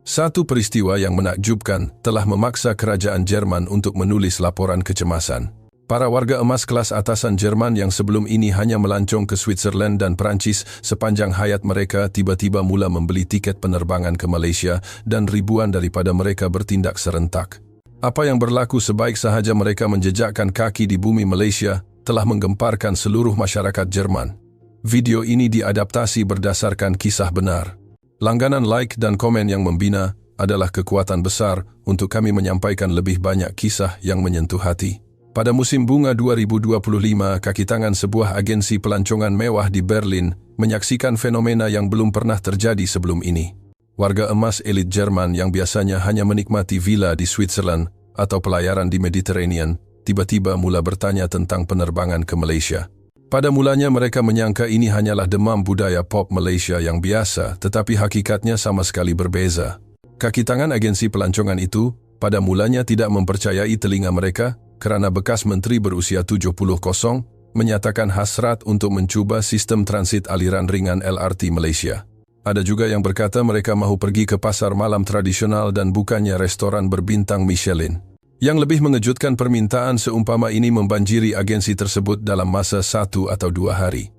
Satu peristiwa yang menakjubkan telah memaksa kerajaan Jerman untuk menulis laporan kecemasan. Para warga emas kelas atasan Jerman yang sebelum ini hanya melancong ke Switzerland dan Perancis sepanjang hayat mereka tiba-tiba mula membeli tiket penerbangan ke Malaysia dan ribuan daripada mereka bertindak serentak. Apa yang berlaku sebaik sahaja mereka menjejakkan kaki di bumi Malaysia telah menggemparkan seluruh masyarakat Jerman. Video ini diadaptasi berdasarkan kisah benar. Langganan like dan komen yang membina adalah kekuatan besar untuk kami menyampaikan lebih banyak kisah yang menyentuh hati. Pada musim bunga 2025, kaki tangan sebuah agensi pelancongan mewah di Berlin menyaksikan fenomena yang belum pernah terjadi sebelum ini. Warga emas elit Jerman yang biasanya hanya menikmati villa di Switzerland atau pelayaran di Mediterranean, tiba-tiba mula bertanya tentang penerbangan ke Malaysia. Pada mulanya mereka menyangka ini hanyalah demam budaya pop Malaysia yang biasa, tetapi hakikatnya sama sekali berbeza. Kaki tangan agensi pelancongan itu pada mulanya tidak mempercayai telinga mereka kerana bekas menteri berusia 70 menyatakan hasrat untuk mencuba sistem transit aliran ringan LRT Malaysia. Ada juga yang berkata mereka mahu pergi ke pasar malam tradisional dan bukannya restoran berbintang Michelin. Yang lebih mengejutkan, permintaan seumpama ini membanjiri agensi tersebut dalam masa 1 atau 2 hari.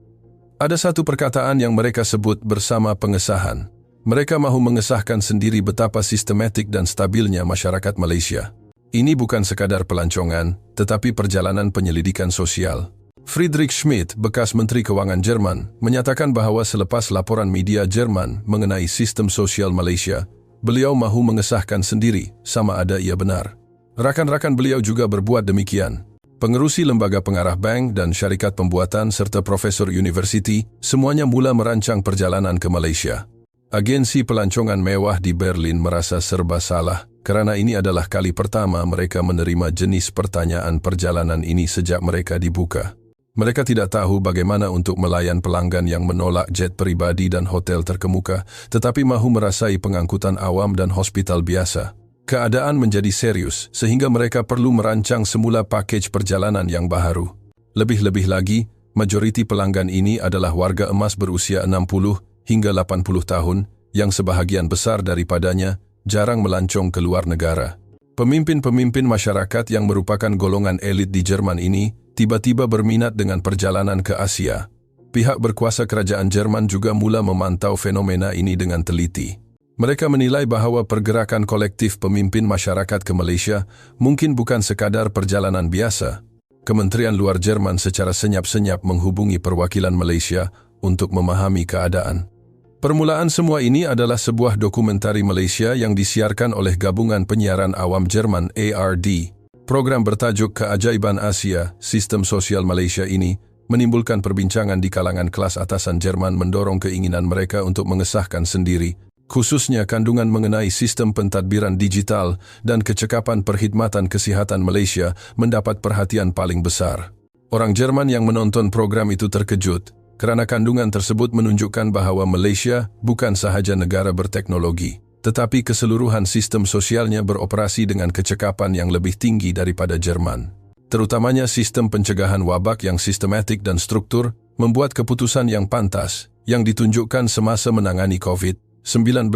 Ada satu perkataan yang mereka sebut bersama pengesahan. Mereka mahu mengesahkan sendiri betapa sistematik dan stabilnya masyarakat Malaysia. Ini bukan sekadar pelancongan, tetapi perjalanan penyelidikan sosial. Friedrich Schmidt, bekas Menteri Kewangan Jerman, menyatakan bahawa selepas laporan media Jerman mengenai sistem sosial Malaysia, beliau mahu mengesahkan sendiri sama ada ia benar. Rakan-rakan beliau juga berbuat demikian. Pengerusi lembaga pengarah bank dan syarikat pembuatan serta profesor universiti semuanya mula merancang perjalanan ke Malaysia. Agensi pelancongan mewah di Berlin merasa serba salah kerana ini adalah kali pertama mereka menerima jenis pertanyaan perjalanan ini sejak mereka dibuka. Mereka tidak tahu bagaimana untuk melayan pelanggan yang menolak jet peribadi dan hotel terkemuka, tetapi mahu merasai pengangkutan awam dan hospital biasa. Keadaan menjadi serius sehingga mereka perlu merancang semula pakej perjalanan yang baharu. Lebih-lebih lagi, majoriti pelanggan ini adalah warga emas berusia 60 hingga 80 tahun yang sebahagian besar daripadanya jarang melancong ke luar negara. Pemimpin-pemimpin masyarakat yang merupakan golongan elit di Jerman ini tiba-tiba berminat dengan perjalanan ke Asia. Pihak berkuasa kerajaan Jerman juga mula memantau fenomena ini dengan teliti. Mereka menilai bahawa pergerakan kolektif pemimpin masyarakat ke Malaysia mungkin bukan sekadar perjalanan biasa. Kementerian Luar Jerman secara senyap-senyap menghubungi perwakilan Malaysia untuk memahami keadaan. Permulaan semua ini adalah sebuah dokumentari Malaysia yang disiarkan oleh Gabungan Penyiaran Awam Jerman ARD. Program bertajuk Keajaiban Asia, Sistem Sosial Malaysia ini menimbulkan perbincangan di kalangan kelas atasan Jerman mendorong keinginan mereka untuk mengesahkan sendiri khususnya kandungan mengenai sistem pentadbiran digital dan kecekapan perkhidmatan kesihatan Malaysia mendapat perhatian paling besar. Orang Jerman yang menonton program itu terkejut kerana kandungan tersebut menunjukkan bahawa Malaysia bukan sahaja negara berteknologi, tetapi keseluruhan sistem sosialnya beroperasi dengan kecekapan yang lebih tinggi daripada Jerman. Terutamanya sistem pencegahan wabak yang sistematik dan struktur membuat keputusan yang pantas yang ditunjukkan semasa menangani COVID-19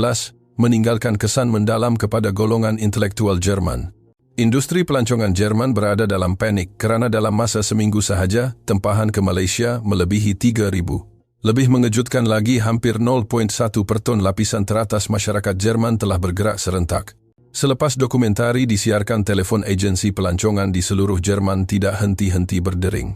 meninggalkan kesan mendalam kepada golongan intelektual Jerman. Industri pelancongan Jerman berada dalam panik kerana dalam masa seminggu sahaja, tempahan ke Malaysia melebihi 3,000. Lebih mengejutkan lagi, hampir 0.1 per ton lapisan teratas masyarakat Jerman telah bergerak serentak. Selepas dokumentari disiarkan, telefon agensi pelancongan di seluruh Jerman tidak henti-henti berdering.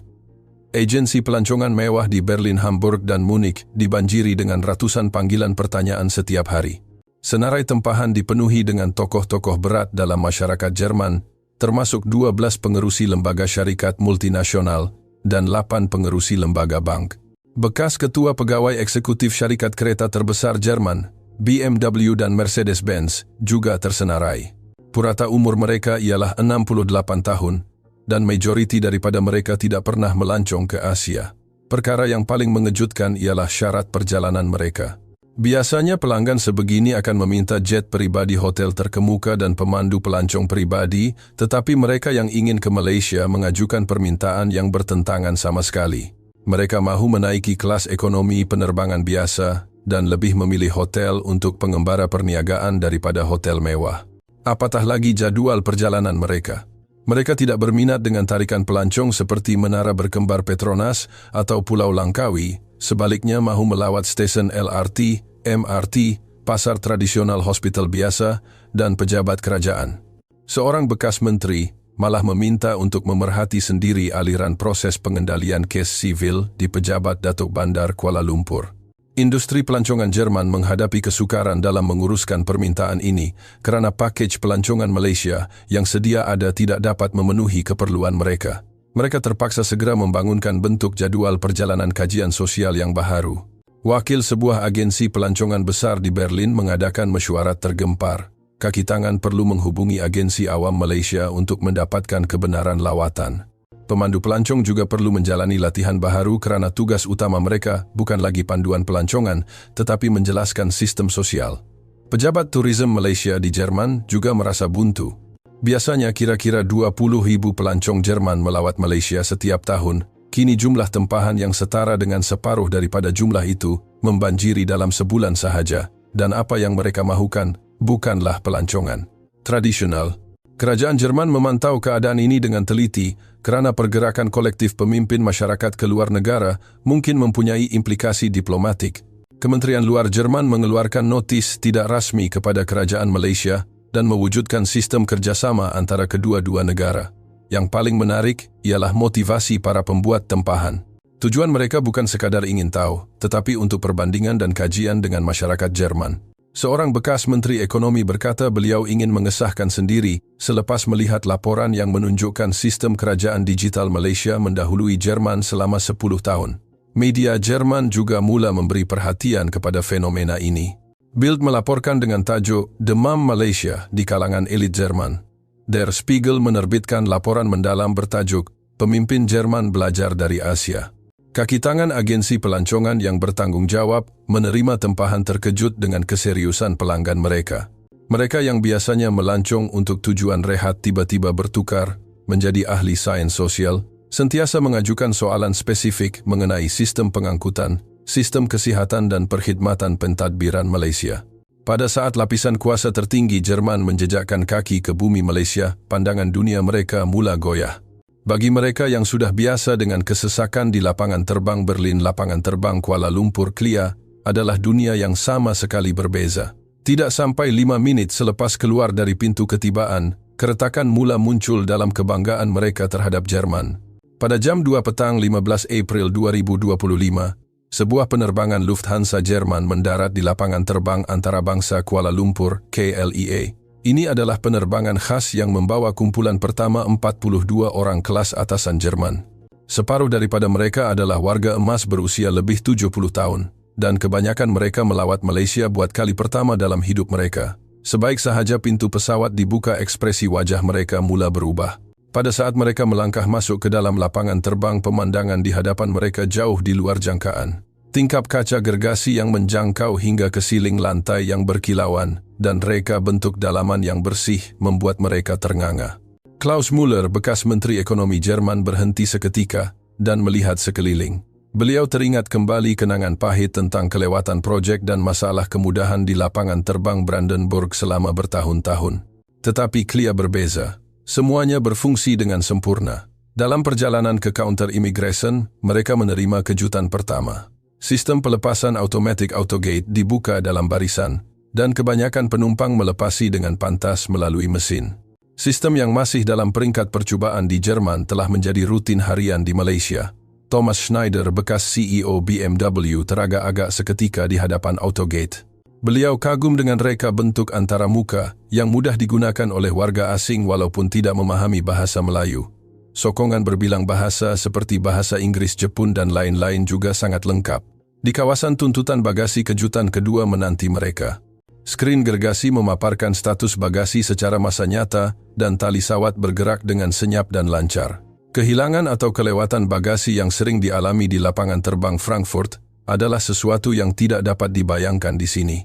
Agensi pelancongan mewah di Berlin, Hamburg dan Munich dibanjiri dengan ratusan panggilan pertanyaan setiap hari. Senarai tempahan dipenuhi dengan tokoh-tokoh berat dalam masyarakat Jerman, termasuk 12 pengerusi lembaga syarikat multinasional dan 8 pengerusi lembaga bank. Bekas ketua pegawai eksekutif syarikat kereta terbesar Jerman, BMW dan Mercedes-Benz, juga tersenarai. Purata umur mereka ialah 68 tahun, dan majoriti daripada mereka tidak pernah melancong ke Asia. Perkara yang paling mengejutkan ialah syarat perjalanan mereka. Biasanya pelanggan sebegini akan meminta jet peribadi, hotel terkemuka dan pemandu pelancong peribadi, tetapi mereka yang ingin ke Malaysia mengajukan permintaan yang bertentangan sama sekali. Mereka mahu menaiki kelas ekonomi penerbangan biasa, dan lebih memilih hotel untuk pengembara perniagaan daripada hotel mewah. Apatah lagi jadwal perjalanan mereka. Mereka tidak berminat dengan tarikan pelancong seperti Menara Berkembar Petronas atau Pulau Langkawi, sebaliknya mahu melawat stesen LRT, MRT, pasar tradisional hospital biasa, dan pejabat kerajaan. Seorang bekas menteri malah meminta untuk memerhati sendiri aliran proses pengendalian kes sivil di pejabat Datuk Bandar Kuala Lumpur. Industri pelancongan Jerman menghadapi kesukaran dalam menguruskan permintaan ini kerana pakej pelancongan Malaysia yang sedia ada tidak dapat memenuhi keperluan mereka. Mereka terpaksa segera membangunkan bentuk jadual perjalanan kajian sosial yang baharu. Wakil sebuah agensi pelancongan besar di Berlin mengadakan mesyuarat tergempar. Kaki tangan perlu menghubungi agensi awam Malaysia untuk mendapatkan kebenaran lawatan. Pemandu pelancong juga perlu menjalani latihan baharu kerana tugas utama mereka bukan lagi panduan pelancongan, tetapi menjelaskan sistem sosial. Pejabat turisme Malaysia di Jerman juga merasa buntu. Biasanya kira-kira 20,000 pelancong Jerman melawat Malaysia setiap tahun. Kini jumlah tempahan yang setara dengan separuh daripada jumlah itu membanjiri dalam sebulan sahaja, dan apa yang mereka mahukan bukanlah pelancongan tradisional. Kerajaan Jerman memantau keadaan ini dengan teliti kerana pergerakan kolektif pemimpin masyarakat keluar negara mungkin mempunyai implikasi diplomatik. Kementerian Luar Jerman mengeluarkan notis tidak rasmi kepada kerajaan Malaysia dan mewujudkan sistem kerjasama antara kedua-dua negara. Yang paling menarik ialah motivasi para pembuat tempahan. Tujuan mereka bukan sekadar ingin tahu, tetapi untuk perbandingan dan kajian dengan masyarakat Jerman. Seorang bekas Menteri Ekonomi berkata beliau ingin mengesahkan sendiri selepas melihat laporan yang menunjukkan sistem kerajaan digital Malaysia mendahului Jerman selama 10 tahun. Media Jerman juga mula memberi perhatian kepada fenomena ini. Bild melaporkan dengan tajuk Demam Malaysia di kalangan elit Jerman. Der Spiegel menerbitkan laporan mendalam bertajuk Pemimpin Jerman Belajar dari Asia. Kaki tangan agensi pelancongan yang bertanggung jawab menerima tempahan terkejut dengan keseriusan pelanggan mereka. Mereka yang biasanya melancong untuk tujuan rehat tiba-tiba bertukar menjadi ahli sains sosial, sentiasa mengajukan soalan spesifik mengenai sistem pengangkutan, sistem kesihatan dan perkhidmatan pentadbiran Malaysia. Pada saat lapisan kuasa tertinggi Jerman menjejakkan kaki ke bumi Malaysia, pandangan dunia mereka mula goyah. Bagi mereka yang sudah biasa dengan kesesakan di lapangan terbang Berlin, lapangan terbang Kuala Lumpur Klia adalah dunia yang sama sekali berbeza. Tidak sampai 5 minit selepas keluar dari pintu ketibaan, keretakan mula muncul dalam kebanggaan mereka terhadap Jerman. Pada jam 2 petang 15 April 2025, sebuah penerbangan Lufthansa Jerman mendarat di lapangan terbang antarabangsa Kuala Lumpur, KLIA. Ini adalah penerbangan khas yang membawa kumpulan pertama 42 orang kelas atasan Jerman. Separuh daripada mereka adalah warga emas berusia lebih 70 tahun, dan kebanyakan mereka melawat Malaysia buat kali pertama dalam hidup mereka. Sebaik sahaja pintu pesawat dibuka, ekspresi wajah mereka mula berubah. Pada saat mereka melangkah masuk ke dalam lapangan terbang, pemandangan di hadapan mereka jauh di luar jangkaan. Tingkap kaca gergasi yang menjangkau hingga ke siling lantai yang berkilauan, dan reka bentuk dalaman yang bersih membuat mereka ternganga. Klaus Müller, bekas Menteri Ekonomi Jerman, berhenti seketika dan melihat sekeliling. Beliau teringat kembali kenangan pahit tentang kelewatan projek dan masalah kemudahan di lapangan terbang Brandenburg selama bertahun-tahun. Tetapi Klia berbeza. Semuanya berfungsi dengan sempurna. Dalam perjalanan ke kaunter imigresen, mereka menerima kejutan pertama. Sistem pelepasan automatic autogate dibuka dalam barisan, dan kebanyakan penumpang melepasi dengan pantas melalui mesin. Sistem yang masih dalam peringkat percubaan di Jerman telah menjadi rutin harian di Malaysia. Thomas Schneider, bekas CEO BMW, teragak-agak seketika di hadapan autogate. Beliau kagum dengan reka bentuk antara muka yang mudah digunakan oleh warga asing walaupun tidak memahami bahasa Melayu. Sokongan berbilang bahasa seperti bahasa Inggris, Jepun dan lain-lain juga sangat lengkap. Di kawasan tuntutan bagasi, kejutan kedua menanti mereka. Skrin gergasi memaparkan status bagasi secara masa nyata dan tali sawat bergerak dengan senyap dan lancar. Kehilangan atau kelewatan bagasi yang sering dialami di lapangan terbang Frankfurt adalah sesuatu yang tidak dapat dibayangkan di sini.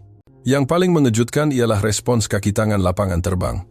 Yang paling mengejutkan ialah respons kaki tangan lapangan terbang.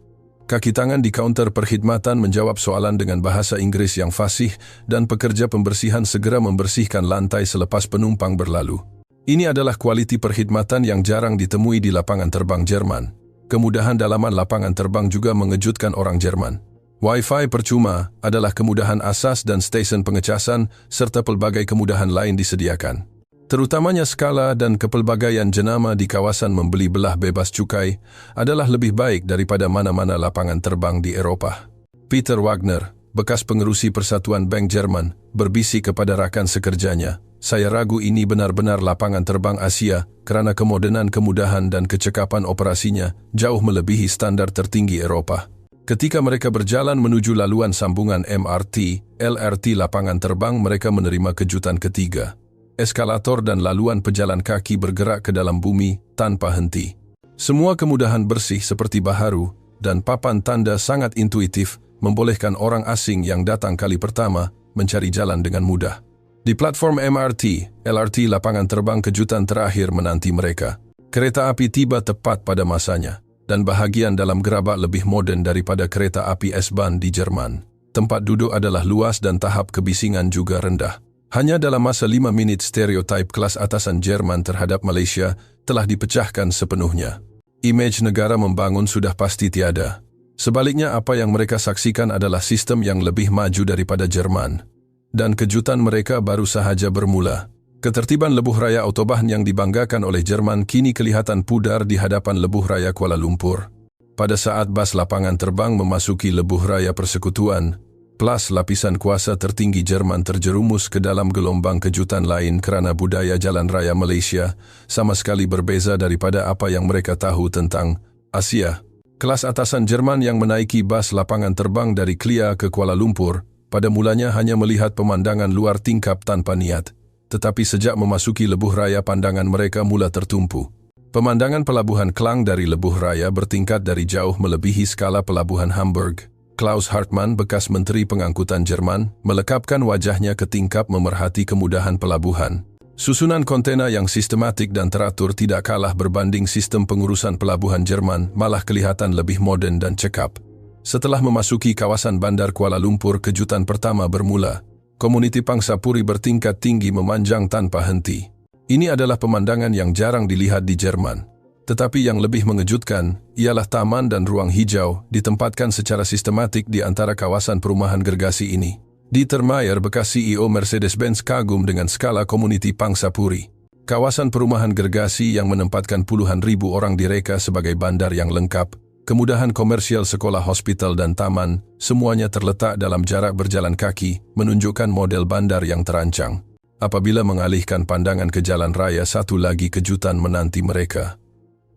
Kaki tangan di kaunter perkhidmatan menjawab soalan dengan bahasa Inggris yang fasih dan pekerja pembersihan segera membersihkan lantai selepas penumpang berlalu. Ini adalah kualiti perkhidmatan yang jarang ditemui di lapangan terbang Jerman. Kemudahan dalaman lapangan terbang juga mengejutkan orang Jerman. Wi-Fi percuma adalah kemudahan asas dan stesen pengecasan serta pelbagai kemudahan lain disediakan. Terutamanya skala dan kepelbagaian jenama di kawasan membeli belah bebas cukai adalah lebih baik daripada mana-mana lapangan terbang di Eropah. Peter Wagner, bekas pengerusi Persatuan Bank Jerman, berbisik kepada rakan sekerjanya, "Saya ragu ini benar-benar lapangan terbang Asia kerana kemodenan, kemudahan dan kecekapan operasinya jauh melebihi standar tertinggi Eropah." Ketika mereka berjalan menuju laluan sambungan MRT, LRT lapangan terbang, mereka menerima kejutan ketiga. Eskalator dan laluan pejalan kaki bergerak ke dalam bumi tanpa henti. Semua kemudahan bersih seperti baharu dan papan tanda sangat intuitif membolehkan orang asing yang datang kali pertama mencari jalan dengan mudah. Di platform MRT, LRT lapangan terbang, kejutan terakhir menanti mereka. Kereta api tiba tepat pada masanya dan bahagian dalam gerabak lebih moden daripada kereta api S-Bahn di Jerman. Tempat duduk adalah luas dan tahap kebisingan juga rendah. Hanya dalam masa 5 minit stereotip kelas atasan Jerman terhadap Malaysia telah dipecahkan sepenuhnya. Imej negara membangun sudah pasti tiada. Sebaliknya, apa yang mereka saksikan adalah sistem yang lebih maju daripada Jerman. Dan kejutan mereka baru sahaja bermula. Ketertiban lebuh raya Autobahn yang dibanggakan oleh Jerman kini kelihatan pudar di hadapan lebuh raya Kuala Lumpur. Pada saat bas lapangan terbang memasuki lebuh raya persekutuan, plus lapisan kuasa tertinggi Jerman terjerumus ke dalam gelombang kejutan lain kerana budaya jalan raya Malaysia sama sekali berbeza daripada apa yang mereka tahu tentang Asia. Kelas atasan Jerman yang menaiki bas lapangan terbang dari Kelia ke Kuala Lumpur pada mulanya hanya melihat pemandangan luar tingkap tanpa niat, tetapi sejak memasuki lebuh raya pandangan mereka mula tertumpu. Pemandangan pelabuhan Klang dari lebuh raya bertingkat dari jauh melebihi skala pelabuhan Hamburg. Klaus Hartmann, bekas Menteri Pengangkutan Jerman, melekapkan wajahnya ke tingkap memerhati kemudahan pelabuhan. Susunan kontena yang sistematik dan teratur tidak kalah berbanding sistem pengurusan pelabuhan Jerman, malah kelihatan lebih moden dan cekap. Setelah memasuki kawasan bandar Kuala Lumpur, kejutan pertama bermula. Komuniti Pangsapuri bertingkat tinggi memanjang tanpa henti. Ini adalah pemandangan yang jarang dilihat di Jerman. Tetapi yang lebih mengejutkan ialah taman dan ruang hijau ditempatkan secara sistematik di antara kawasan perumahan gergasi ini. Dieter Mayer, bekas CEO Mercedes-Benz, kagum dengan skala komuniti Pangsapuri. Kawasan perumahan gergasi yang menempatkan puluhan ribu orang direka sebagai bandar yang lengkap, kemudahan komersial, sekolah, hospital dan taman, semuanya terletak dalam jarak berjalan kaki, menunjukkan model bandar yang terancang. Apabila mengalihkan pandangan ke jalan raya, satu lagi kejutan menanti mereka.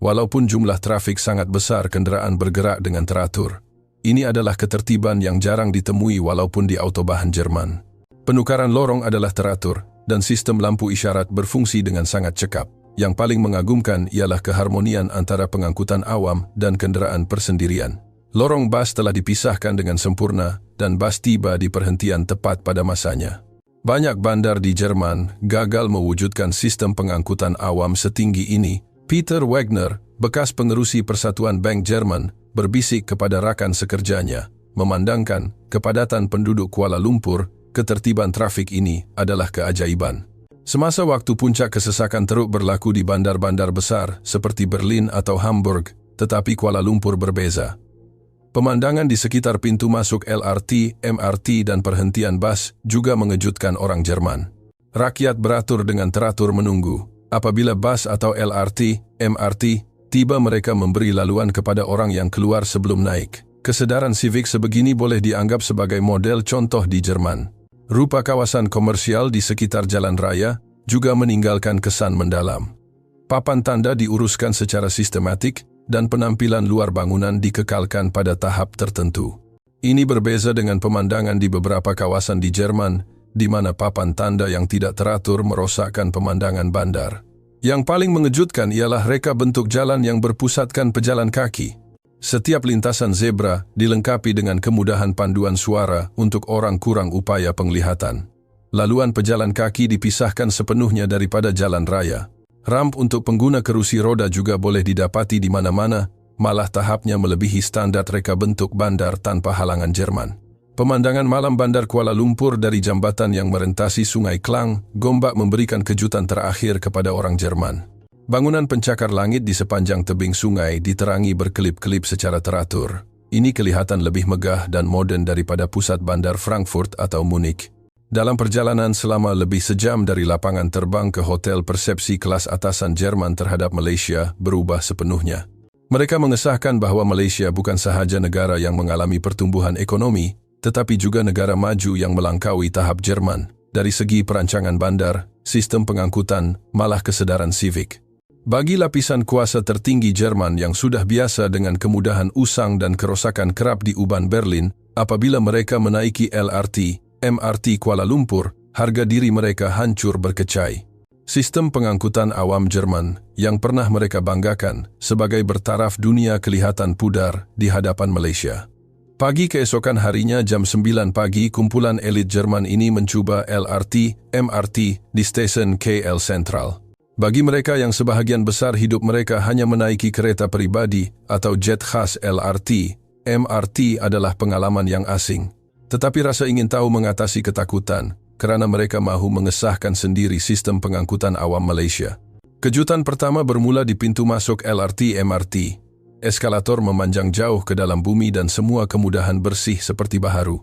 Walaupun jumlah trafik sangat besar, kenderaan bergerak dengan teratur. Ini adalah ketertiban yang jarang ditemui walaupun di Autobahn Jerman. Penukaran lorong adalah teratur dan sistem lampu isyarat berfungsi dengan sangat cekap. Yang paling mengagumkan ialah keharmonian antara pengangkutan awam dan kenderaan persendirian. Lorong bas telah dipisahkan dengan sempurna dan bas tiba di perhentian tepat pada masanya. Banyak bandar di Jerman gagal mewujudkan sistem pengangkutan awam setinggi ini. Peter Wagner, bekas pengerusi Persatuan Bank Jerman, berbisik kepada rakan sekerjanya, memandangkan kepadatan penduduk Kuala Lumpur, ketertiban trafik ini adalah keajaiban. Semasa waktu puncak kesesakan teruk berlaku di bandar-bandar besar seperti Berlin atau Hamburg, tetapi Kuala Lumpur berbeza. Pemandangan di sekitar pintu masuk LRT, MRT dan perhentian bas juga mengejutkan orang Jerman. Rakyat beratur dengan teratur menunggu. Apabila bas atau LRT, MRT, tiba, mereka memberi laluan kepada orang yang keluar sebelum naik. Kesedaran sivik sebegini boleh dianggap sebagai model contoh di Jerman. Rupa kawasan komersial di sekitar jalan raya juga meninggalkan kesan mendalam. Papan tanda diuruskan secara sistematik dan penampilan luar bangunan dikekalkan pada tahap tertentu. Ini berbeza dengan pemandangan di beberapa kawasan di Jerman, di mana papan tanda yang tidak teratur merosakkan pemandangan bandar. Yang paling mengejutkan ialah reka bentuk jalan yang berpusatkan pejalan kaki. Setiap lintasan zebra dilengkapi dengan kemudahan panduan suara untuk orang kurang upaya penglihatan. Laluan pejalan kaki dipisahkan sepenuhnya daripada jalan raya. Ramp untuk pengguna kerusi roda juga boleh didapati di mana-mana, malah tahapnya melebihi standar reka bentuk bandar tanpa halangan Jerman. Pemandangan malam Bandar Kuala Lumpur dari jambatan yang merentasi Sungai Klang, Gombak memberikan kejutan terakhir kepada orang Jerman. Bangunan pencakar langit di sepanjang tebing sungai diterangi berkelip-kelip secara teratur. Ini kelihatan lebih megah dan moden daripada pusat bandar Frankfurt atau Munich. Dalam perjalanan selama lebih sejam dari lapangan terbang ke hotel, persepsi kelas atasan Jerman terhadap Malaysia berubah sepenuhnya. Mereka mengesahkan bahawa Malaysia bukan sahaja negara yang mengalami pertumbuhan ekonomi, tetapi juga negara maju yang melangkaui tahap Jerman dari segi perancangan bandar, sistem pengangkutan, malah kesedaran sivik. Bagi lapisan kuasa tertinggi Jerman yang sudah biasa dengan kemudahan usang dan kerosakan kerap di uban Berlin, apabila mereka menaiki LRT, MRT Kuala Lumpur, harga diri mereka hancur berkecai. Sistem pengangkutan awam Jerman yang pernah mereka banggakan sebagai bertaraf dunia kelihatan pudar di hadapan Malaysia. Pagi keesokan harinya jam 9 pagi, kumpulan elit Jerman ini mencuba LRT, MRT di stesen KL Sentral. Bagi mereka yang sebahagian besar hidup mereka hanya menaiki kereta pribadi atau jet khas, LRT, MRT adalah pengalaman yang asing. Tetapi rasa ingin tahu mengatasi ketakutan kerana mereka mahu mengesahkan sendiri sistem pengangkutan awam Malaysia. Kejutan pertama bermula di pintu masuk LRT MRT. Eskalator memanjang jauh ke dalam bumi dan semua kemudahan bersih seperti baharu.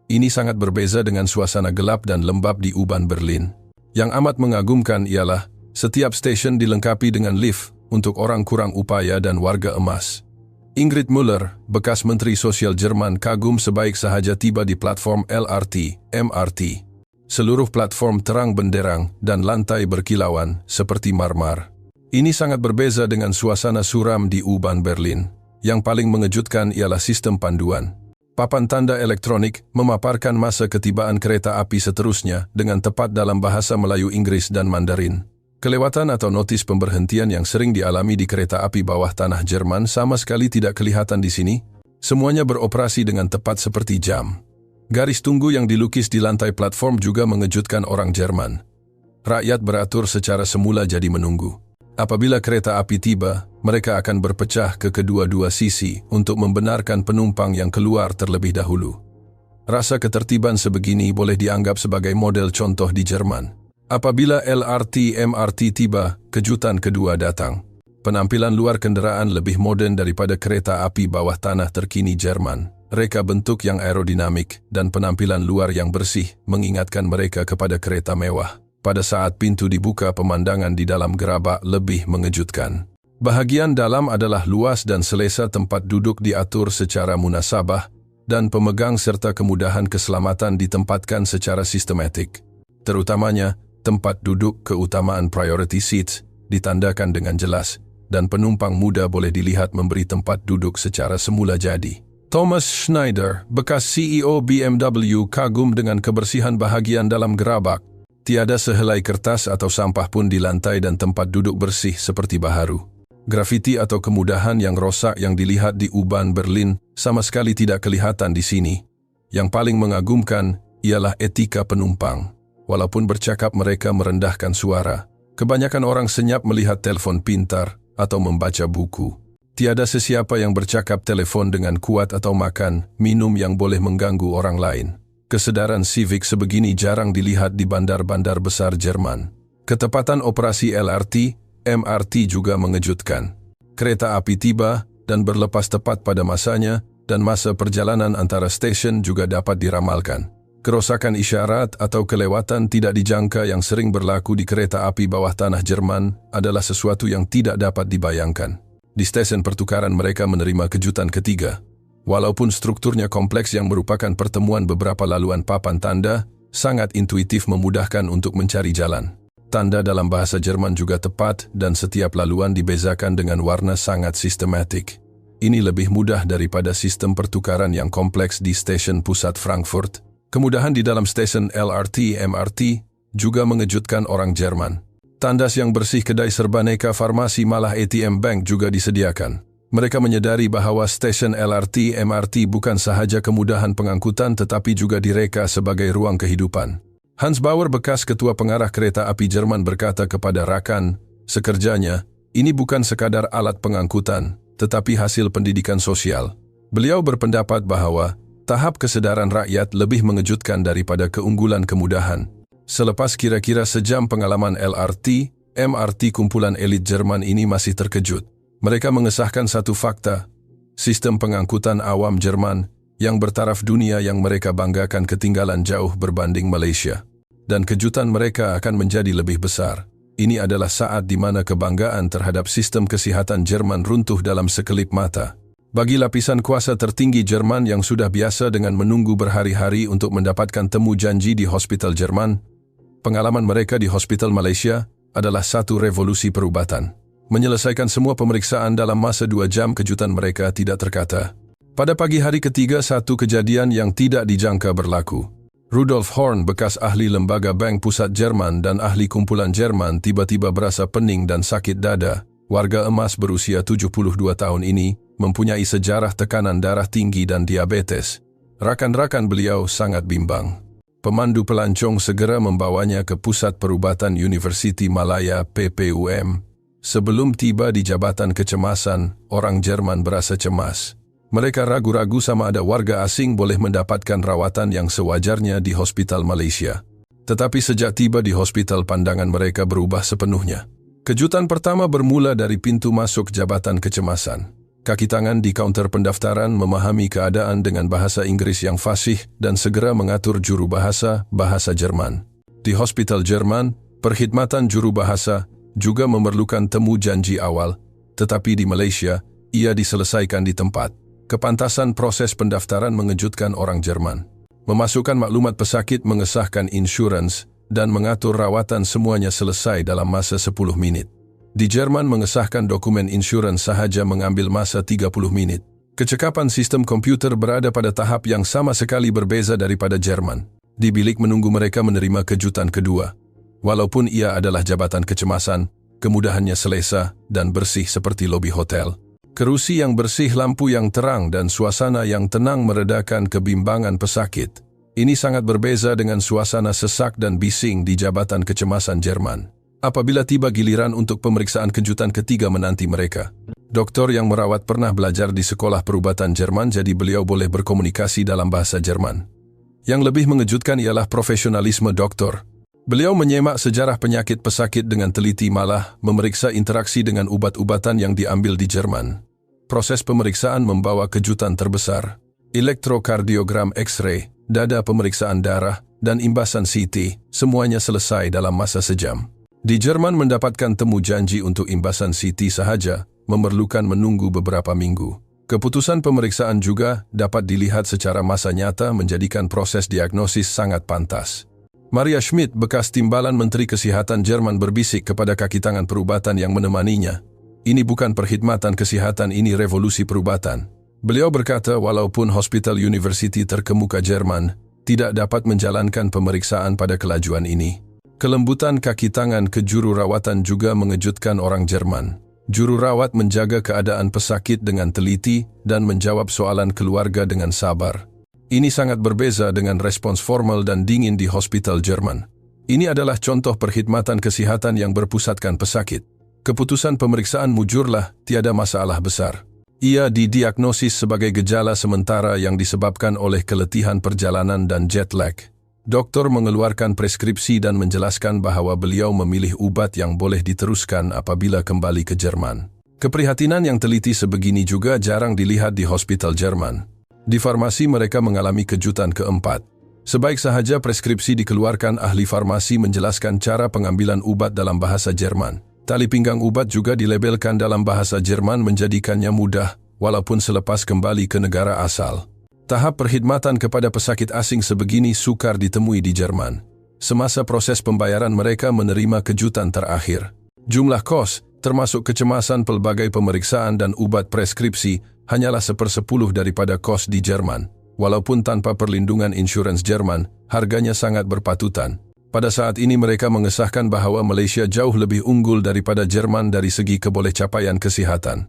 Ini sangat berbeza dengan suasana gelap dan lembab di uban Berlin. Yang amat mengagumkan ialah setiap stesen dilengkapi dengan lift untuk orang kurang upaya dan warga emas. Ingrid Müller, bekas Menteri Sosial Jerman, kagum sebaik sahaja tiba di platform LRT, MRT. Seluruh platform terang benderang dan lantai berkilauan seperti marmar. Ini sangat berbeza dengan suasana suram di uban Berlin. Yang paling mengejutkan ialah sistem panduan. Papan tanda elektronik memaparkan masa ketibaan kereta api seterusnya dengan tepat dalam bahasa Melayu, Inggris dan Mandarin. Kelewatan atau notis pemberhentian yang sering dialami di kereta api bawah tanah Jerman sama sekali tidak kelihatan di sini. Semuanya beroperasi dengan tepat seperti jam. Garis tunggu yang dilukis di lantai platform juga mengejutkan orang Jerman. Rakyat beratur secara semula jadi menunggu. Apabila kereta api tiba, mereka akan berpecah ke kedua-dua sisi untuk membenarkan penumpang yang keluar terlebih dahulu. Rasa ketertiban sebegini boleh dianggap sebagai model contoh di Jerman. Apabila LRT MRT tiba, kejutan kedua datang. Penampilan luar kenderaan lebih moden daripada kereta api bawah tanah terkini Jerman. Reka bentuk yang aerodinamik dan penampilan luar yang bersih mengingatkan mereka kepada kereta mewah. Pada saat pintu dibuka, pemandangan di dalam gerabak lebih mengejutkan. Bahagian dalam adalah luas dan selesa, tempat duduk diatur secara munasabah dan pemegang serta kemudahan keselamatan ditempatkan secara sistematik. Terutamanya, tempat duduk keutamaan priority seats ditandakan dengan jelas dan penumpang muda boleh dilihat memberi tempat duduk secara semula jadi. Thomas Schneider, bekas CEO BMW, kagum dengan kebersihan bahagian dalam gerabak. Tiada sehelai kertas atau sampah pun di lantai dan tempat duduk bersih seperti baharu. Grafiti atau kemudahan yang rosak yang dilihat di uban Berlin sama sekali tidak kelihatan di sini. Yang paling mengagumkan ialah etika penumpang. Walaupun bercakap mereka merendahkan suara, kebanyakan orang senyap melihat telefon pintar atau membaca buku. Tiada sesiapa yang bercakap telefon dengan kuat atau makan, minum yang boleh mengganggu orang lain. Kesedaran sivik sebegini jarang dilihat di bandar-bandar besar Jerman. Ketepatan operasi LRT, MRT juga mengejutkan. Kereta api tiba dan berlepas tepat pada masanya, dan masa perjalanan antara stesen juga dapat diramalkan. Kerosakan isyarat atau kelewatan tidak dijangka yang sering berlaku di kereta api bawah tanah Jerman adalah sesuatu yang tidak dapat dibayangkan. Di stesen pertukaran mereka menerima kejutan ketiga. Walaupun strukturnya kompleks yang merupakan pertemuan beberapa laluan papan tanda, sangat intuitif memudahkan untuk mencari jalan. Tanda dalam bahasa Jerman juga tepat dan setiap laluan dibezakan dengan warna sangat sistematik. Ini lebih mudah daripada sistem pertukaran yang kompleks di stesen pusat Frankfurt. Kemudahan di dalam stesen LRT, MRT juga mengejutkan orang Jerman. Tandas yang bersih, kedai serbaneka, farmasi, malah ATM bank juga disediakan. Mereka menyadari bahawa stesen LRT, MRT bukan sahaja kemudahan pengangkutan tetapi juga direka sebagai ruang kehidupan. Hans Bauer, bekas ketua pengarah kereta api Jerman, berkata kepada rakan sekerjanya, ini bukan sekadar alat pengangkutan, tetapi hasil pendidikan sosial. Beliau berpendapat bahawa Tahap kesedaran rakyat lebih mengejutkan daripada keunggulan kemudahan. Selepas kira-kira sejam pengalaman LRT, MRT kumpulan elit Jerman ini masih terkejut. Mereka mengesahkan satu fakta, sistem pengangkutan awam Jerman yang bertaraf dunia yang mereka banggakan ketinggalan jauh berbanding Malaysia. Dan kejutan mereka akan menjadi lebih besar. Ini adalah saat di mana kebanggaan terhadap sistem kesihatan Jerman runtuh dalam sekelip mata. Bagi lapisan kuasa tertinggi Jerman yang sudah biasa dengan menunggu berhari-hari untuk mendapatkan temu janji di hospital Jerman, pengalaman mereka di hospital Malaysia adalah satu revolusi perubatan. Menyelesaikan semua pemeriksaan dalam masa 2 jam, kejutan mereka tidak terkata. Pada pagi hari ketiga, satu kejadian yang tidak dijangka berlaku. Rudolf Horn, bekas ahli lembaga Bank Pusat Jerman dan ahli kumpulan Jerman, tiba-tiba berasa pening dan sakit dada. Warga emas berusia 72 tahun ini mempunyai sejarah tekanan darah tinggi dan diabetes. Rakan-rakan beliau sangat bimbang. Pemandu pelancong segera membawanya ke Pusat Perubatan Universiti Malaya PPUM. Sebelum tiba di jabatan kecemasan, orang Jerman berasa cemas. Mereka ragu-ragu sama ada warga asing boleh mendapatkan rawatan yang sewajarnya di hospital Malaysia. Tetapi sejak tiba di hospital, pandangan mereka berubah sepenuhnya. Kejutan pertama bermula dari pintu masuk jabatan kecemasan. Kaki tangan di kaunter pendaftaran memahami keadaan dengan bahasa Inggris yang fasih dan segera mengatur juru bahasa Jerman. Di hospital Jerman, perkhidmatan juru bahasa juga memerlukan temu janji awal, tetapi di Malaysia, ia diselesaikan di tempat. Kepantasan proses pendaftaran mengejutkan orang Jerman. Memasukkan maklumat pesakit, mengesahkan insurans, dan mengatur rawatan semuanya selesai dalam masa 10 menit. Di Jerman, mengesahkan dokumen insurans sahaja mengambil masa 30 menit. Kecekapan sistem komputer berada pada tahap yang sama sekali berbeza daripada Jerman. Di bilik menunggu mereka menerima kejutan kedua. Walaupun ia adalah jabatan kecemasan, kemudahannya selesa dan bersih seperti lobi hotel. Kerusi yang bersih, lampu yang terang, dan suasana yang tenang meredakan kebimbangan pesakit. Ini sangat berbeza dengan suasana sesak dan bising di jabatan kecemasan Jerman. Apabila tiba giliran untuk pemeriksaan kejutan ketiga menanti mereka. Doktor yang merawat pernah belajar di sekolah perubatan Jerman, jadi beliau boleh berkomunikasi dalam bahasa Jerman. Yang lebih mengejutkan ialah profesionalisme doktor. Beliau menyemak sejarah penyakit pesakit dengan teliti, malah memeriksa interaksi dengan ubat-ubatan yang diambil di Jerman. Proses pemeriksaan membawa kejutan terbesar. Elektrokardiogram, X-ray, dada, pemeriksaan darah, dan imbasan CT, semuanya selesai dalam masa sejam. Di Jerman, mendapatkan temu janji untuk imbasan CT sahaja memerlukan menunggu beberapa minggu. Keputusan pemeriksaan juga dapat dilihat secara masa nyata, menjadikan proses diagnosis sangat pantas. Maria Schmidt, bekas timbalan Menteri Kesihatan Jerman, berbisik kepada kaki tangan perubatan yang menemaninya. Ini bukan perkhidmatan kesihatan, ini revolusi perubatan. Beliau berkata walaupun Hospital University terkemuka Jerman tidak dapat menjalankan pemeriksaan pada kelajuan ini. Kelembutan kaki tangan ke juru rawatan juga mengejutkan orang Jerman. Juru rawat menjaga keadaan pesakit dengan teliti dan menjawab soalan keluarga dengan sabar. Ini sangat berbeza dengan respons formal dan dingin di hospital Jerman. Ini adalah contoh perkhidmatan kesihatan yang berpusatkan pesakit. Keputusan pemeriksaan mujurlah, tiada masalah besar. Ia didiagnosis sebagai gejala sementara yang disebabkan oleh keletihan perjalanan dan jet lag. Doktor mengeluarkan preskripsi dan menjelaskan bahawa beliau memilih ubat yang boleh diteruskan apabila kembali ke Jerman. Keprihatinan yang teliti sebegini juga jarang dilihat di hospital Jerman. Di farmasi mereka mengalami kejutan keempat. Sebaik sahaja preskripsi dikeluarkan, ahli farmasi menjelaskan cara pengambilan ubat dalam bahasa Jerman. Tali pinggang ubat juga dilabelkan dalam bahasa Jerman, menjadikannya mudah walaupun selepas kembali ke negara asal. Tahap perkhidmatan kepada pesakit asing sebegini sukar ditemui di Jerman. Semasa proses pembayaran mereka menerima kejutan terakhir. Jumlah kos, termasuk kecemasan pelbagai pemeriksaan dan ubat preskripsi, hanyalah 1/10 daripada kos di Jerman. Walaupun tanpa perlindungan insurans Jerman, harganya sangat berpatutan. Pada saat ini mereka mengesahkan bahawa Malaysia jauh lebih unggul daripada Jerman dari segi kebolehcapaian kesihatan.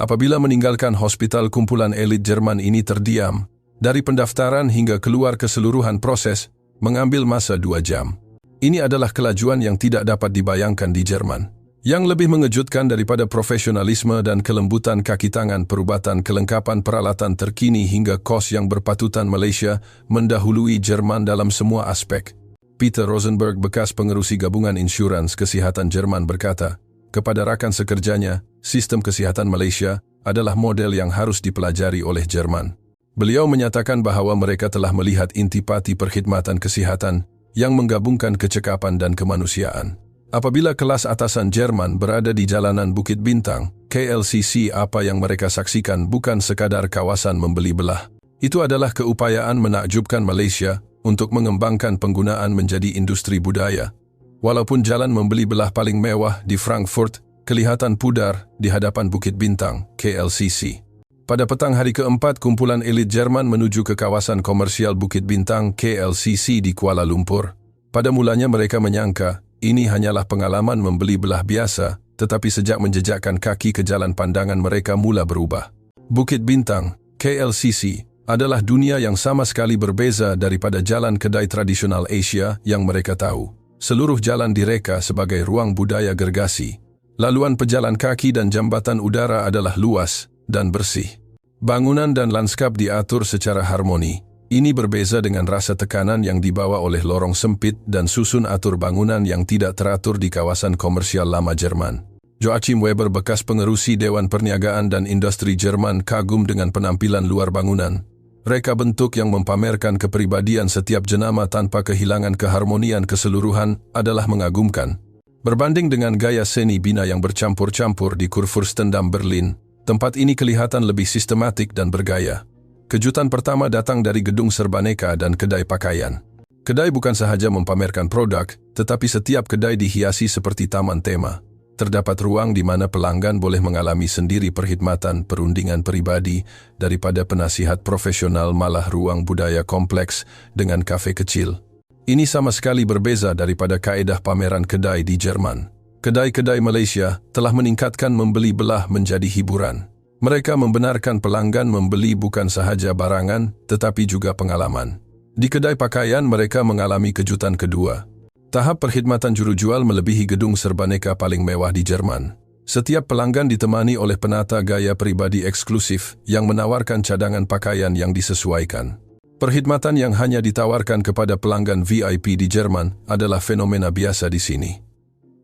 Apabila meninggalkan hospital kumpulan elit Jerman ini terdiam, dari pendaftaran hingga keluar keseluruhan proses, mengambil masa 2 jam. Ini adalah kelajuan yang tidak dapat dibayangkan di Jerman. Yang lebih mengejutkan daripada profesionalisme dan kelembutan kaki tangan perubatan kelengkapan peralatan terkini hingga kos yang berpatutan, Malaysia mendahului Jerman dalam semua aspek. Peter Rosenberg, bekas pengerusi gabungan insurans kesihatan Jerman, berkata kepada rakan sekerjanya, sistem kesihatan Malaysia adalah model yang harus dipelajari oleh Jerman. Beliau menyatakan bahawa mereka telah melihat intipati perkhidmatan kesihatan yang menggabungkan kecekapan dan kemanusiaan. Apabila kelas atasan Jerman berada di jalanan Bukit Bintang, KLCC, apa yang mereka saksikan bukan sekadar kawasan membeli belah. Itu adalah keupayaan menakjubkan Malaysia untuk mengembangkan penggunaan menjadi industri budaya. Walaupun jalan membeli belah paling mewah di Frankfurt kelihatan pudar di hadapan Bukit Bintang, KLCC. Pada petang hari keempat, kumpulan elit Jerman menuju ke kawasan komersial Bukit Bintang, KLCC di Kuala Lumpur. Pada mulanya mereka menyangka ini hanyalah pengalaman membeli belah biasa, tetapi sejak menjejakkan kaki ke jalan, pandangan mereka mula berubah. Bukit Bintang, KLCC, adalah dunia yang sama sekali berbeza daripada jalan kedai tradisional Asia yang mereka tahu. Seluruh jalan direka sebagai ruang budaya gergasi. Laluan pejalan kaki dan jambatan udara adalah luas dan bersih. Bangunan dan lanskap diatur secara harmoni. Ini berbeza dengan rasa tekanan yang dibawa oleh lorong sempit dan susun atur bangunan yang tidak teratur di kawasan komersial lama Jerman. Joachim Weber, bekas pengerusi Dewan Perniagaan dan Industri Jerman, kagum dengan penampilan luar bangunan. Reka bentuk yang mempamerkan kepribadian setiap jenama tanpa kehilangan keharmonian keseluruhan adalah mengagumkan. Berbanding dengan gaya seni bina yang bercampur-campur di Kurfürstendamm, Berlin, tempat ini kelihatan lebih sistematik dan bergaya. Kejutan pertama datang dari gedung serbaneka dan kedai pakaian. Kedai bukan sahaja mempamerkan produk, tetapi setiap kedai dihiasi seperti taman tema. Terdapat ruang di mana pelanggan boleh mengalami sendiri perkhidmatan perundingan pribadi daripada penasihat profesional, malah ruang budaya kompleks dengan kafe kecil. Ini sama sekali berbeza daripada kaedah pameran kedai di Jerman. Kedai-kedai Malaysia telah meningkatkan membeli belah menjadi hiburan. Mereka membenarkan pelanggan membeli bukan sahaja barangan, tetapi juga pengalaman. Di kedai pakaian mereka mengalami kejutan kedua. Tahap perkhidmatan jurujual melebihi gedung serbaneka paling mewah di Jerman. Setiap pelanggan ditemani oleh penata gaya pribadi eksklusif yang menawarkan cadangan pakaian yang disesuaikan. Perkhidmatan yang hanya ditawarkan kepada pelanggan VIP di Jerman adalah fenomena biasa di sini.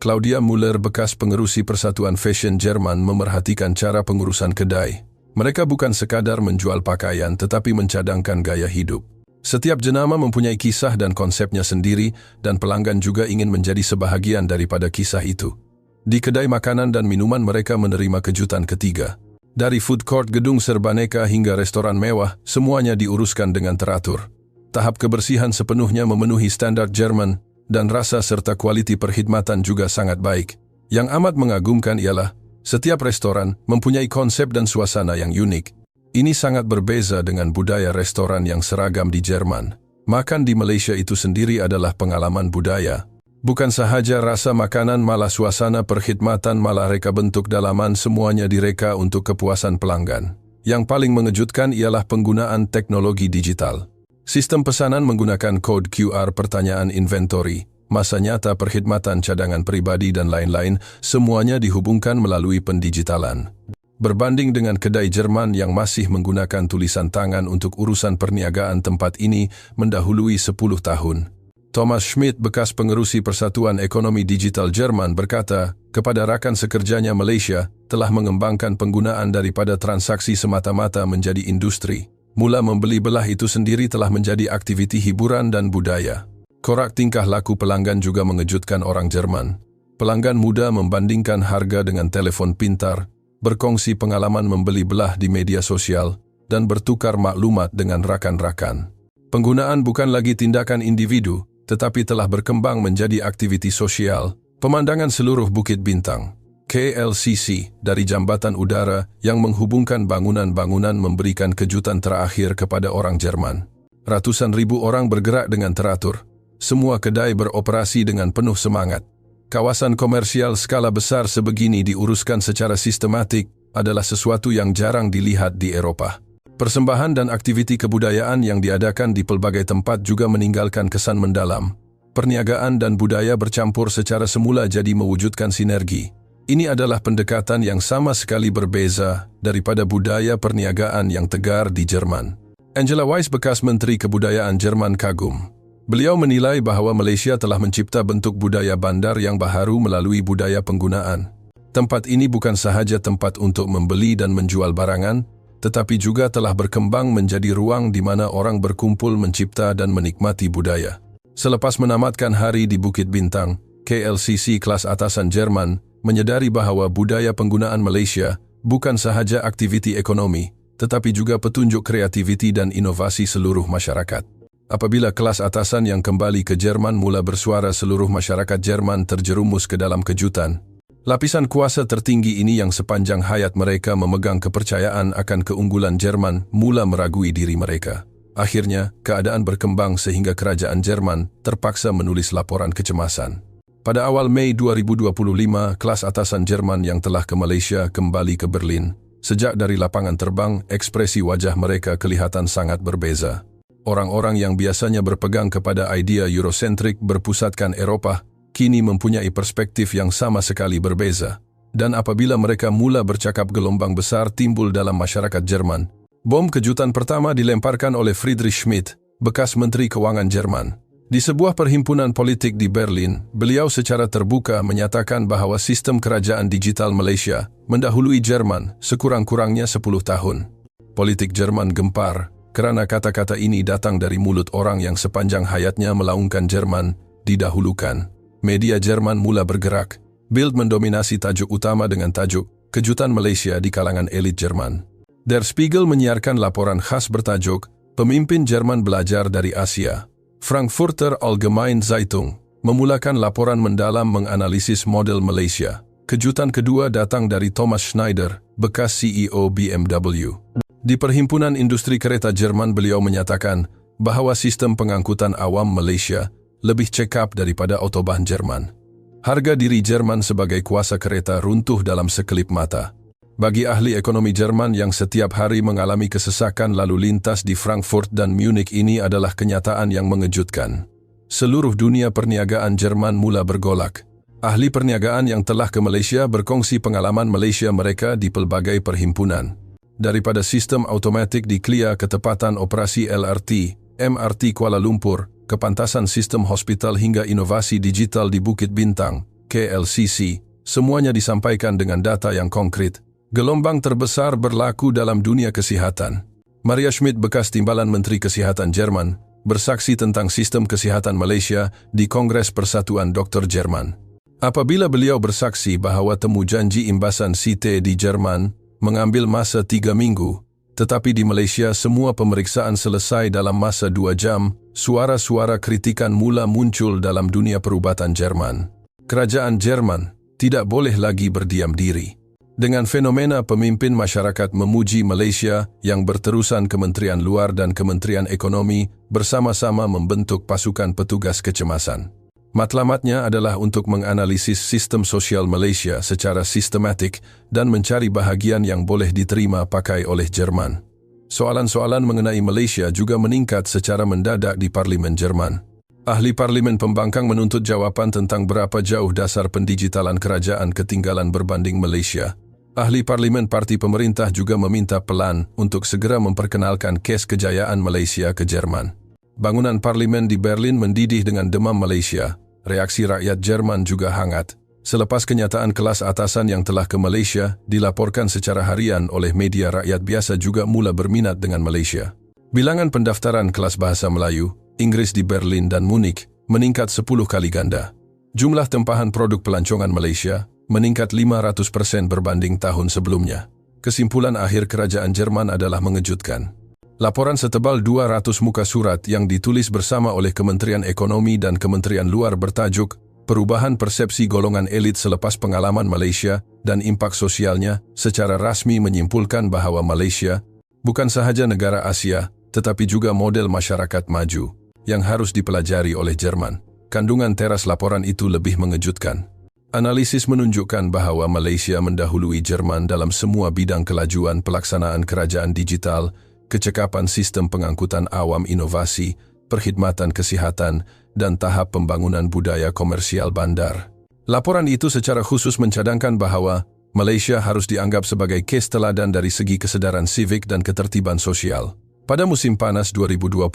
Claudia Müller, bekas pengerusi Persatuan Fashion Jerman, memerhatikan cara pengurusan kedai. Mereka bukan sekadar menjual pakaian tetapi mencadangkan gaya hidup. Setiap jenama mempunyai kisah dan konsepnya sendiri, dan pelanggan juga ingin menjadi sebahagian daripada kisah itu. Di kedai makanan dan minuman mereka menerima kejutan ketiga. Dari food court, gedung serbaneka hingga restoran mewah, semuanya diuruskan dengan teratur. Tahap kebersihan sepenuhnya memenuhi standar Jerman, dan rasa serta kualiti perkhidmatan juga sangat baik. Yang amat mengagumkan ialah setiap restoran mempunyai konsep dan suasana yang unik. Ini sangat berbeza dengan budaya restoran yang seragam di Jerman. Makan di Malaysia itu sendiri adalah pengalaman budaya. Bukan sahaja rasa makanan, malah suasana perkhidmatan, malah reka bentuk dalaman, semuanya direka untuk kepuasan pelanggan. Yang paling mengejutkan ialah penggunaan teknologi digital. Sistem pesanan menggunakan kode QR, pertanyaan inventory, masa nyata perkhidmatan, cadangan pribadi dan lain-lain, semuanya dihubungkan melalui pendigitalan. Berbanding dengan kedai Jerman yang masih menggunakan tulisan tangan untuk urusan perniagaan, tempat ini mendahului 10 tahun. Thomas Schmidt, bekas pengerusi Persatuan Ekonomi Digital Jerman, berkata kepada rakan sekerjanya, Malaysia telah mengembangkan penggunaan daripada transaksi semata-mata menjadi industri. Mula membeli belah itu sendiri telah menjadi aktiviti hiburan dan budaya. Korak tingkah laku pelanggan juga mengejutkan orang Jerman. Pelanggan muda membandingkan harga dengan telefon pintar, berkongsi pengalaman membeli belah di media sosial, dan bertukar maklumat dengan rakan-rakan. Penggunaan bukan lagi tindakan individu, tetapi telah berkembang menjadi aktiviti sosial. Pemandangan seluruh Bukit Bintang, KLCC, dari jambatan udara yang menghubungkan bangunan-bangunan memberikan kejutan terakhir kepada orang Jerman. Ratusan ribu orang bergerak dengan teratur. Semua kedai beroperasi dengan penuh semangat. Kawasan komersial skala besar sebegini diuruskan secara sistematik adalah sesuatu yang jarang dilihat di Eropah. Persembahan dan aktiviti kebudayaan yang diadakan di pelbagai tempat juga meninggalkan kesan mendalam. Perniagaan dan budaya bercampur secara semula jadi mewujudkan sinergi. Ini adalah pendekatan yang sama sekali berbeza daripada budaya perniagaan yang tegar di Jerman. Angela Weiss, bekas Menteri Kebudayaan Jerman, kagum. Beliau menilai bahawa Malaysia telah mencipta bentuk budaya bandar yang baharu melalui budaya penggunaan. Tempat ini bukan sahaja tempat untuk membeli dan menjual barangan, tetapi juga telah berkembang menjadi ruang di mana orang berkumpul mencipta dan menikmati budaya. Selepas menamatkan hari di Bukit Bintang, KLCC kelas atasan Jerman menyadari bahawa budaya penggunaan Malaysia bukan sahaja aktiviti ekonomi, tetapi juga petunjuk kreativiti dan inovasi seluruh masyarakat. Apabila kelas atasan yang kembali ke Jerman mula bersuara, seluruh masyarakat Jerman terjerumus ke dalam kejutan. Lapisan kuasa tertinggi ini yang sepanjang hayat mereka memegang kepercayaan akan keunggulan Jerman mula meragui diri mereka. Akhirnya, keadaan berkembang sehingga kerajaan Jerman terpaksa menulis laporan kecemasan. Pada awal Mei 2025, kelas atasan Jerman yang telah ke Malaysia kembali ke Berlin. Sejak dari lapangan terbang, ekspresi wajah mereka kelihatan sangat berbeza. Orang-orang yang biasanya berpegang kepada idea Eurosentrik berpusatkan Eropah, kini mempunyai perspektif yang sama sekali berbeza. Dan apabila mereka mula bercakap, gelombang besar timbul dalam masyarakat Jerman. Bom kejutan pertama dilemparkan oleh Friedrich Schmidt, bekas Menteri Kewangan Jerman. Di sebuah perhimpunan politik di Berlin, beliau secara terbuka menyatakan bahawa sistem kerajaan digital Malaysia mendahului Jerman sekurang-kurangnya 10 tahun. Politik Jerman gempar kerana kata-kata ini datang dari mulut orang yang sepanjang hayatnya melaungkan Jerman didahulukan. Media Jerman mula bergerak. Bild mendominasi tajuk utama dengan tajuk "Kejutan Malaysia di kalangan elit Jerman". Der Spiegel menyiarkan laporan khas bertajuk "Pemimpin Jerman Belajar dari Asia". Frankfurter Allgemeine Zeitung memulakan laporan mendalam menganalisis model Malaysia. Kejutan kedua datang dari Thomas Schneider, bekas CEO BMW. Di Perhimpunan Industri Kereta Jerman, beliau menyatakan bahawa sistem pengangkutan awam Malaysia lebih cekap daripada autobahn Jerman. Harga diri Jerman sebagai kuasa kereta runtuh dalam sekelip mata. Bagi ahli ekonomi Jerman yang setiap hari mengalami kesesakan lalu lintas di Frankfurt dan Munich, ini adalah kenyataan yang mengejutkan. Seluruh dunia perniagaan Jerman mula bergolak. Ahli perniagaan yang telah ke Malaysia berkongsi pengalaman Malaysia mereka di pelbagai perhimpunan. Daripada sistem automatik di Klia, ketepatan operasi LRT, MRT Kuala Lumpur, kepantasan sistem hospital hingga inovasi digital di Bukit Bintang, KLCC, semuanya disampaikan dengan data yang konkret. Gelombang terbesar berlaku dalam dunia kesihatan. Maria Schmidt, bekas Timbalan Menteri Kesihatan Jerman, bersaksi tentang sistem kesihatan Malaysia di Kongres Persatuan Doktor Jerman. Apabila beliau bersaksi bahawa temu janji imbasan CT di Jerman mengambil masa 3 minggu, tetapi di Malaysia semua pemeriksaan selesai dalam masa 2 jam, suara-suara kritikan mula muncul dalam dunia perubatan Jerman. Kerajaan Jerman tidak boleh lagi berdiam diri. Dengan fenomena pemimpin masyarakat memuji Malaysia yang berterusan, Kementerian Luar dan Kementerian Ekonomi bersama-sama membentuk pasukan petugas kecemasan. Matlamatnya adalah untuk menganalisis sistem sosial Malaysia secara sistematik dan mencari bahagian yang boleh diterima pakai oleh Jerman. Soalan-soalan mengenai Malaysia juga meningkat secara mendadak di Parlimen Jerman. Ahli Parlimen Pembangkang menuntut jawapan tentang berapa jauh dasar pendigitalan kerajaan ketinggalan berbanding Malaysia. Ahli Parlimen Parti Pemerintah juga meminta pelan untuk segera memperkenalkan kes kejayaan Malaysia ke Jerman. Bangunan Parlimen di Berlin mendidih dengan demam Malaysia. Reaksi rakyat Jerman juga hangat. Selepas kenyataan kelas atasan yang telah ke Malaysia dilaporkan secara harian oleh media, rakyat biasa juga mula berminat dengan Malaysia. Bilangan pendaftaran kelas bahasa Melayu, Inggris di Berlin dan Munich meningkat 10 kali ganda. Jumlah tempahan produk pelancongan Malaysia meningkat 500% berbanding tahun sebelumnya. Kesimpulan akhir kerajaan Jerman adalah mengejutkan. Laporan setebal 200 muka surat yang ditulis bersama oleh Kementerian Ekonomi dan Kementerian Luar bertajuk "Perubahan Persepsi Golongan Elit Selepas Pengalaman Malaysia dan Impak Sosialnya" secara rasmi menyimpulkan bahawa Malaysia bukan sahaja negara Asia, tetapi juga model masyarakat maju yang harus dipelajari oleh Jerman. Kandungan teras laporan itu lebih mengejutkan. Analisis menunjukkan bahawa Malaysia mendahului Jerman dalam semua bidang kelajuan pelaksanaan kerajaan digital, kecekapan sistem pengangkutan awam, inovasi, perkhidmatan kesihatan, dan tahap pembangunan budaya komersial bandar. Laporan itu secara khusus mencadangkan bahawa Malaysia harus dianggap sebagai kes teladan dari segi kesedaran sivik dan ketertiban sosial. Pada musim panas 2025,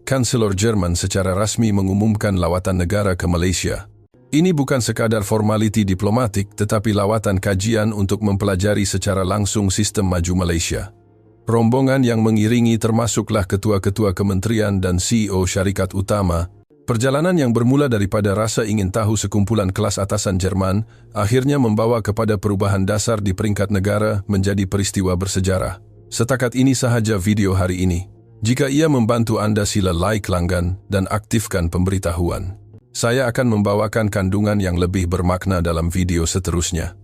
Kanselor Jerman secara rasmi mengumumkan lawatan negara ke Malaysia. Ini bukan sekadar formaliti diplomatik tetapi lawatan kajian untuk mempelajari secara langsung sistem maju Malaysia. Rombongan yang mengiringi termasuklah ketua-ketua kementerian dan CEO syarikat utama. Perjalanan yang bermula daripada rasa ingin tahu sekumpulan kelas atasan Jerman akhirnya membawa kepada perubahan dasar di peringkat negara menjadi peristiwa bersejarah. Setakat ini sahaja video hari ini. Jika ia membantu anda, sila like, langgan dan aktifkan pemberitahuan. Saya akan membawakan kandungan yang lebih bermakna dalam video seterusnya.